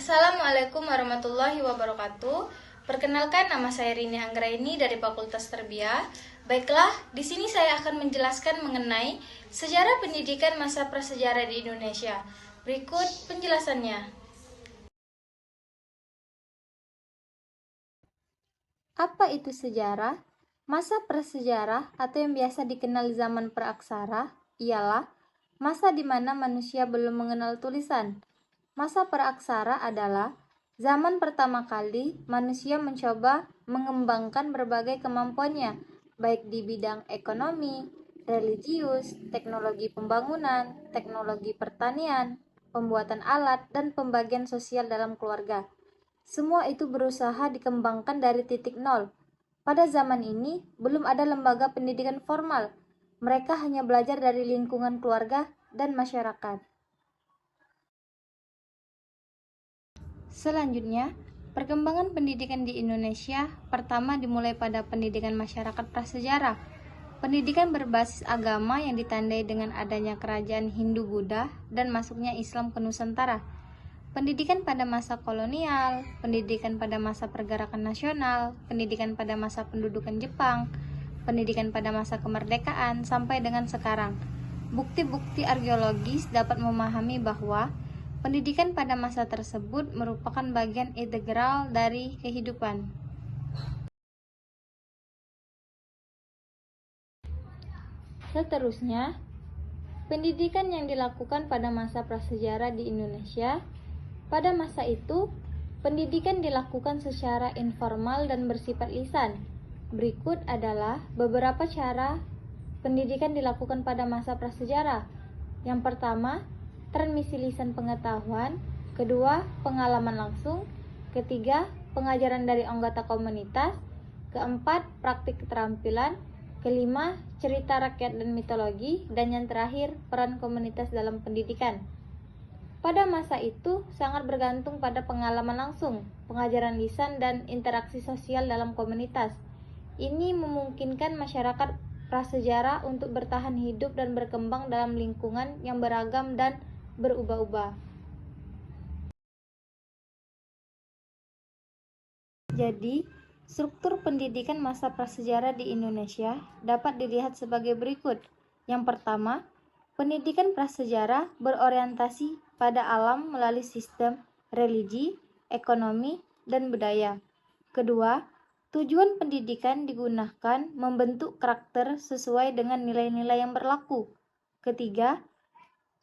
Assalamualaikum warahmatullahi wabarakatuh. Perkenalkan, nama saya Rini Anggraini dari Fakultas Tarbiyah. Baiklah, di sini saya akan menjelaskan mengenai sejarah pendidikan masa prasejarah di Indonesia. Berikut penjelasannya. Apa itu sejarah? Masa prasejarah atau yang biasa dikenal zaman praaksara ialah masa di mana manusia belum mengenal tulisan. Masa praaksara adalah zaman pertama kali manusia mencoba mengembangkan berbagai kemampuannya, baik di bidang ekonomi, religius, teknologi pembangunan, teknologi pertanian, pembuatan alat, dan pembagian sosial dalam keluarga. Semua itu berusaha dikembangkan dari titik nol. Pada zaman ini, belum ada lembaga pendidikan formal. Mereka hanya belajar dari lingkungan keluarga dan masyarakat. Selanjutnya, perkembangan pendidikan di Indonesia pertama dimulai pada pendidikan masyarakat prasejarah. Pendidikan berbasis agama yang ditandai dengan adanya kerajaan Hindu-Buddha dan masuknya Islam ke Nusantara. Pendidikan pada masa kolonial, pendidikan pada masa pergerakan nasional, pendidikan pada masa pendudukan Jepang, pendidikan pada masa kemerdekaan, sampai dengan sekarang. Bukti-bukti arkeologis dapat memahami bahwa pendidikan pada masa tersebut merupakan bagian integral dari kehidupan. Seterusnya, pendidikan yang dilakukan pada masa prasejarah di Indonesia. Pada masa itu, pendidikan dilakukan secara informal dan bersifat lisan. Berikut adalah beberapa cara pendidikan dilakukan pada masa prasejarah. Yang pertama, transmisi lisan pengetahuan. Kedua, pengalaman langsung. Ketiga, pengajaran dari anggota komunitas. Keempat, praktik keterampilan. Kelima, cerita rakyat dan mitologi. Dan yang terakhir, peran komunitas dalam pendidikan. Pada masa itu sangat bergantung pada pengalaman langsung, pengajaran lisan, dan interaksi sosial dalam komunitas. Ini memungkinkan masyarakat prasejarah untuk bertahan hidup dan berkembang dalam lingkungan yang beragam dan berubah-ubah. Jadi, struktur pendidikan masa prasejarah di Indonesia dapat dilihat sebagai berikut. Yang pertama, pendidikan prasejarah berorientasi pada alam melalui sistem religi, ekonomi, dan budaya. Kedua, tujuan pendidikan digunakan membentuk karakter sesuai dengan nilai-nilai yang berlaku. Ketiga,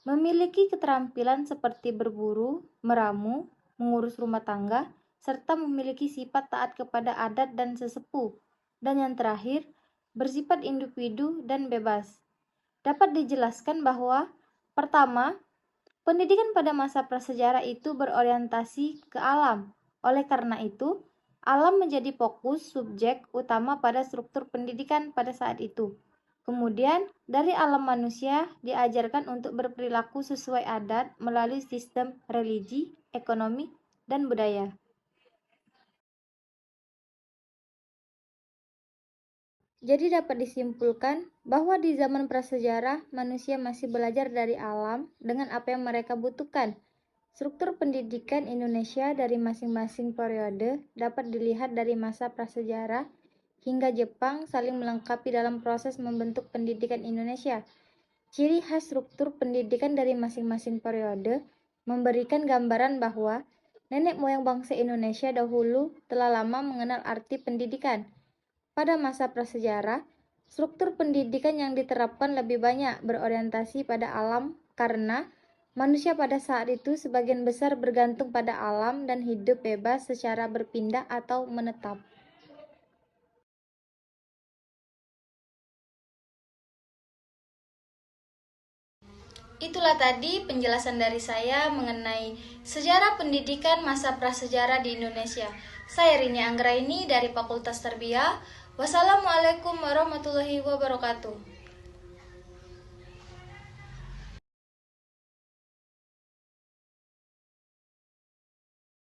memiliki keterampilan seperti berburu, meramu, mengurus rumah tangga, serta memiliki sifat taat kepada adat dan sesepuh. Dan yang terakhir, bersifat individu dan bebas. Dapat dijelaskan bahwa pertama, pendidikan pada masa prasejarah itu berorientasi ke alam. Oleh karena itu, alam menjadi fokus subjek utama pada struktur pendidikan pada saat itu. Kemudian, dari alam manusia diajarkan untuk berperilaku sesuai adat melalui sistem religi, ekonomi, dan budaya. Jadi dapat disimpulkan bahwa di zaman prasejarah manusia masih belajar dari alam dengan apa yang mereka butuhkan. Struktur pendidikan Indonesia dari masing-masing periode dapat dilihat dari masa prasejarah hingga Jepang saling melengkapi dalam proses membentuk pendidikan Indonesia. Ciri khas struktur pendidikan dari masing-masing periode memberikan gambaran bahwa nenek moyang bangsa Indonesia dahulu telah lama mengenal arti pendidikan. Pada masa prasejarah, struktur pendidikan yang diterapkan lebih banyak berorientasi pada alam karena manusia pada saat itu sebagian besar bergantung pada alam dan hidup bebas secara berpindah atau menetap. Itulah tadi penjelasan dari saya mengenai sejarah pendidikan masa prasejarah di Indonesia. Saya Rini Anggraini dari Fakultas Tarbiyah. Wassalamualaikum warahmatullahi wabarakatuh.